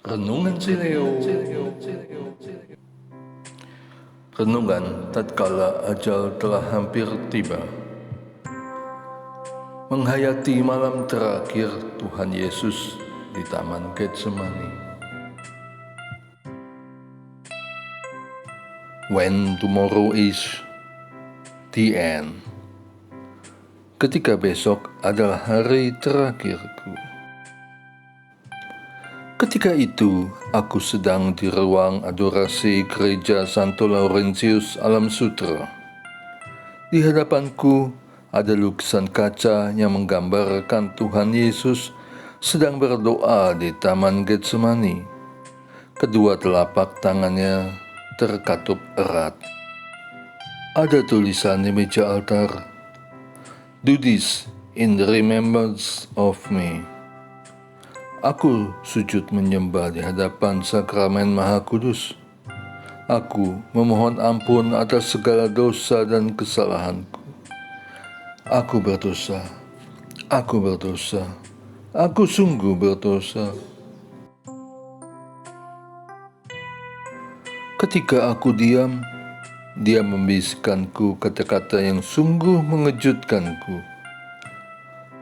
Renungan Sileo. Renungan tatkala ajal telah hampir tiba. Menghayati malam terakhir Tuhan Yesus di Taman Getsemani. When tomorrow is the end. Ketika besok adalah hari terakhirku. Ketika itu, aku sedang di ruang adorasi gereja Santo Laurentius Alam Sutra. Di hadapanku ada lukisan kaca yang menggambarkan Tuhan Yesus sedang berdoa di Taman Getsemani. Kedua telapak tangannya terkatup erat. Ada tulisan di meja altar, "Do this in remembrance of me." Aku sujud menyembah di hadapan sakramen Maha Kudus. Aku memohon ampun atas segala dosa dan kesalahanku. Aku berdosa, aku sungguh berdosa. Ketika aku diam, dia membisikkanku kata-kata yang sungguh mengejutkanku.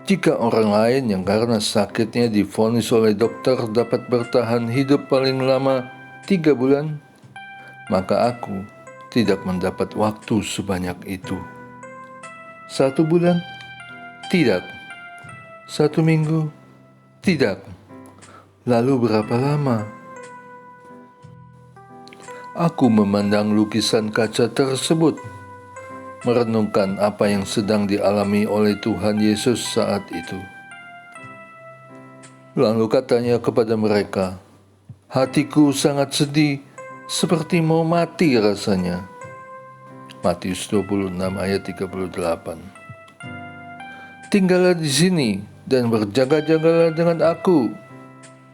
Jika orang lain yang karena sakitnya divonis oleh dokter dapat bertahan hidup paling lama 3 bulan, maka aku tidak mendapat waktu sebanyak itu. 1 bulan? Tidak. 1 minggu? Tidak. Lalu berapa lama? Aku memandang lukisan kaca tersebut, merenungkan apa yang sedang dialami oleh Tuhan Yesus saat itu. Lalu katanya kepada mereka, "Hatiku sangat sedih, seperti mau mati rasanya." Matius 26 ayat 38. "Tinggallah di sini dan berjaga-jagalah dengan aku,"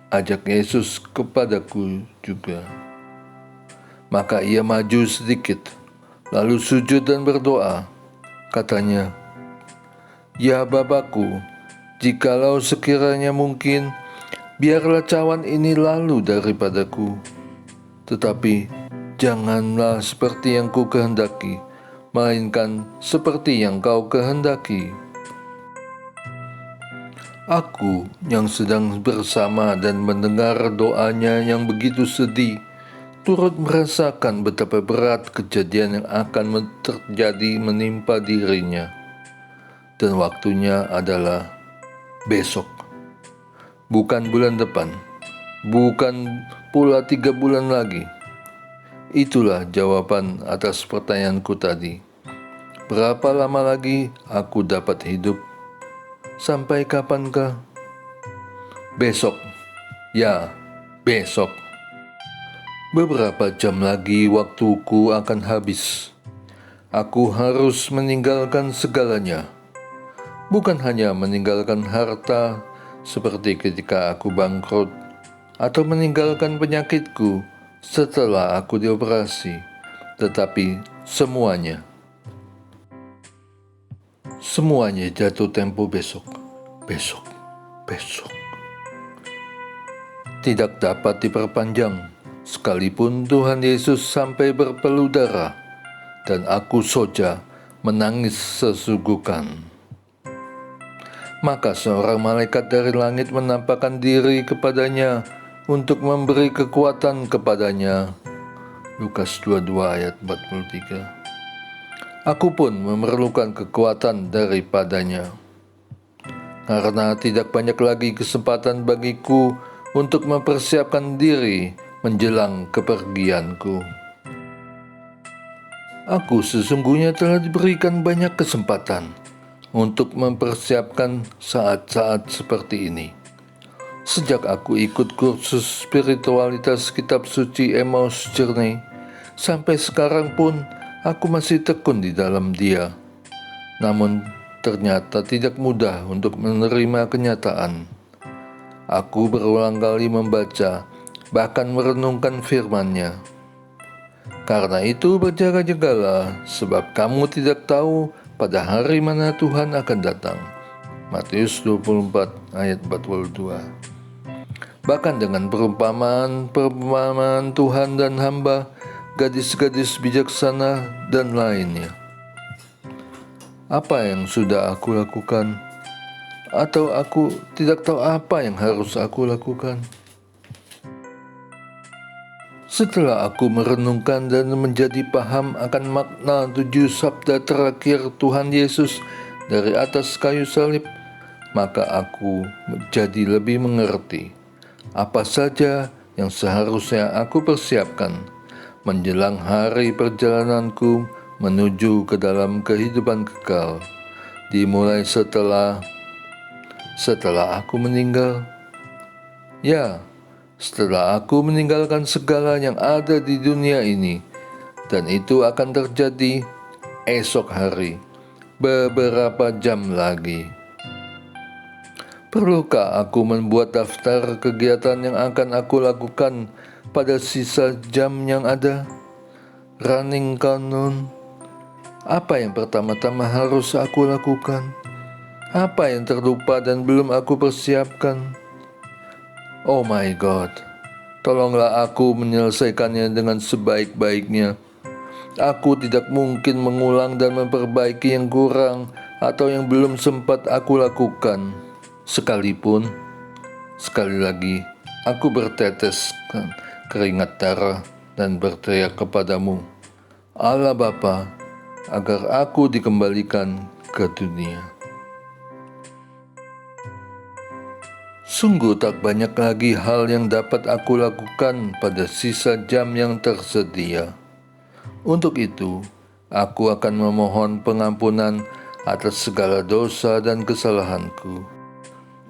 ajak Yesus kepadaku juga. Maka ia maju sedikit, lalu sujud dan berdoa. Katanya, "Ya Bapakku, jikalau sekiranya mungkin, biarlah cawan ini lalu daripadaku. Tetapi janganlah seperti yang ku kehendaki, melainkan seperti yang kau kehendaki." Aku yang sedang bersama dan mendengar doanya yang begitu sedih, turut merasakan betapa berat kejadian yang akan terjadi menimpa dirinya. Dan waktunya adalah besok. Bukan bulan depan. Bukan pula 3 bulan lagi. Itulah jawaban atas pertanyaanku tadi. Berapa lama lagi aku dapat hidup? Sampai kapankah? Besok. Ya, besok. Beberapa jam lagi waktuku akan habis. Aku harus meninggalkan segalanya. Bukan hanya meninggalkan harta seperti ketika aku bangkrut, atau meninggalkan penyakitku setelah aku dioperasi, tetapi semuanya jatuh tempo besok. Tidak dapat diperpanjang. Sekalipun Tuhan Yesus sampai berpeluh darah, dan aku soja menangis sesungguhkan. Maka seorang malaikat dari langit menampakkan diri kepadanya untuk memberi kekuatan kepadanya. Lukas 22 ayat 43. Aku pun memerlukan kekuatan daripadanya, karena tidak banyak lagi kesempatan bagiku untuk mempersiapkan diri menjelang kepergianku. Aku sesungguhnya telah diberikan banyak kesempatan untuk mempersiapkan saat-saat seperti ini. Sejak aku ikut kursus spiritualitas kitab suci Emmaus Journey, sampai sekarang pun aku masih tekun di dalam Dia. Namun ternyata tidak mudah untuk menerima kenyataan. Aku berulang kali membaca, bahkan merenungkan firman-Nya. Karena itu berjaga-jagalah, sebab kamu tidak tahu pada hari mana Tuhan akan datang. Matius 24 ayat 42. bahkan dengan perumpamaan Tuhan dan hamba, gadis-gadis bijaksana, dan lainnya. Apa yang sudah aku lakukan? Atau aku tidak tahu apa yang harus aku lakukan? Setelah aku merenungkan dan menjadi paham akan makna 7 sabda terakhir Tuhan Yesus dari atas kayu salib, maka aku menjadi lebih mengerti apa saja yang seharusnya aku persiapkan menjelang hari perjalananku menuju ke dalam kehidupan kekal, dimulai setelah aku meninggal. Ya, setelah aku meninggalkan segala yang ada di dunia ini, dan itu akan terjadi esok hari, beberapa jam lagi. Perlukah aku membuat daftar kegiatan yang akan aku lakukan pada sisa jam yang ada? Running countdown. Apa yang pertama-tama harus aku lakukan? Apa yang terlupa dan belum aku persiapkan? Oh my God, tolonglah aku menyelesaikannya dengan sebaik-baiknya. Aku tidak mungkin mengulang dan memperbaiki yang kurang atau yang belum sempat aku lakukan. Sekalipun, sekali lagi, aku berteteskan keringat darah dan berteriak kepadamu, Allah Bapa, agar aku dikembalikan ke dunia. Sungguh tak banyak lagi hal yang dapat aku lakukan pada sisa jam yang tersedia. Untuk itu, aku akan memohon pengampunan atas segala dosa dan kesalahanku.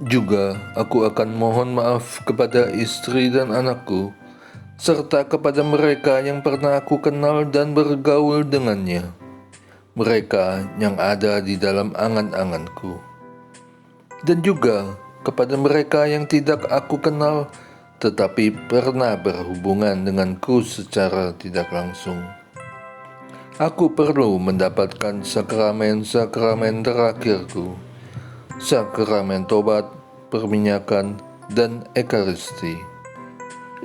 Juga aku akan mohon maaf kepada istri dan anakku, serta kepada mereka yang pernah aku kenal dan bergaul dengannya, mereka yang ada di dalam angan-anganku. Dan juga kepada mereka yang tidak aku kenal, tetapi pernah berhubungan denganku secara tidak langsung. Aku perlu mendapatkan sakramen-sakramen terakhirku, sakramen tobat, perminyakan, dan ekaristi.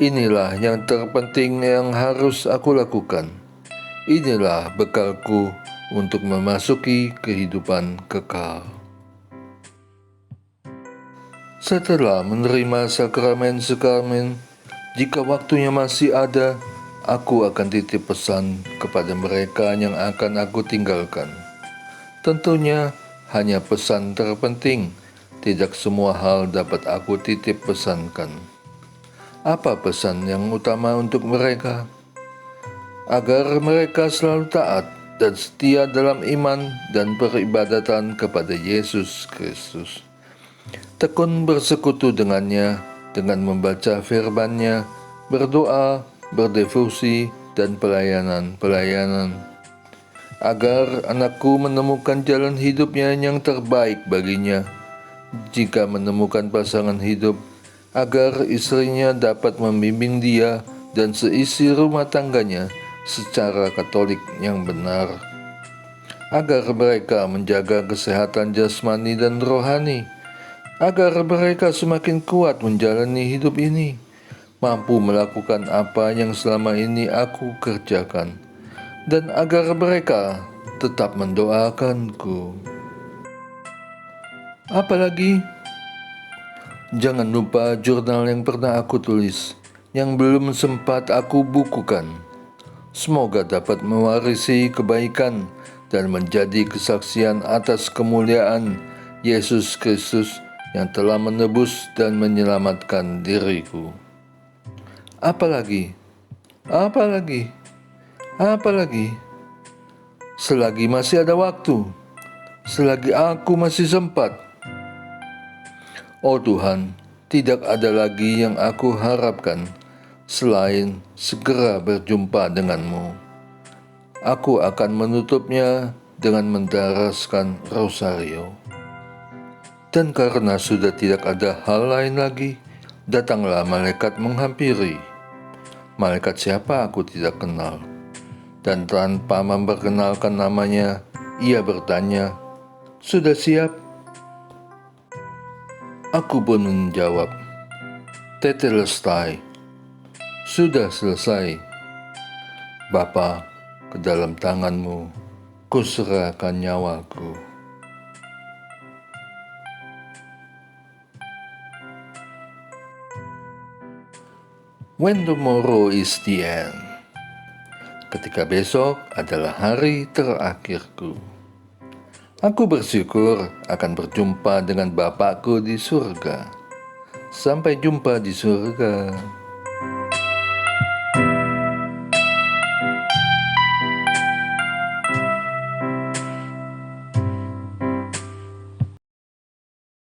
Inilah yang terpenting yang harus aku lakukan. Inilah bekalku untuk memasuki kehidupan kekal. Setelah menerima sakramen-sakramen, jika waktunya masih ada, aku akan titip pesan kepada mereka yang akan aku tinggalkan. Tentunya hanya pesan terpenting, tidak semua hal dapat aku titip pesankan. Apa pesan yang utama untuk mereka? Agar mereka selalu taat dan setia dalam iman dan peribadatan kepada Yesus Kristus. Tekun bersekutu dengannya dengan membaca firman-Nya, berdoa, berdevosi, dan pelayanan. Agar anakku menemukan jalan hidupnya yang terbaik baginya. Jika menemukan pasangan hidup, agar istrinya dapat membimbing dia dan seisi rumah tangganya secara Katolik yang benar. Agar mereka menjaga kesehatan jasmani dan rohani, agar mereka semakin kuat menjalani hidup ini, mampu melakukan apa yang selama ini aku kerjakan, dan agar mereka tetap mendoakanku. Apalagi, jangan lupa jurnal yang pernah aku tulis, yang belum sempat aku bukukan. Semoga dapat mewarisi kebaikan dan menjadi kesaksian atas kemuliaan Yesus Kristus yang telah menebus dan menyelamatkan diriku. Apalagi, selagi masih ada waktu, selagi aku masih sempat. Oh Tuhan, tidak ada lagi yang aku harapkan selain segera berjumpa denganmu. Aku akan menutupnya dengan mendaraskan rosario. Dan karena sudah tidak ada hal lain lagi, datanglah malaikat menghampiri. Malaikat siapa aku tidak kenal. Dan tanpa memperkenalkan namanya, ia bertanya, "Sudah siap?" Aku pun menjawab, Tetelestai. Sudah selesai. Bapa, ke dalam tanganmu kuserahkan nyawaku. When tomorrow is the end. Ketika besok adalah hari terakhirku. Aku bersyukur akan berjumpa dengan Bapakku di surga. Sampai jumpa di surga.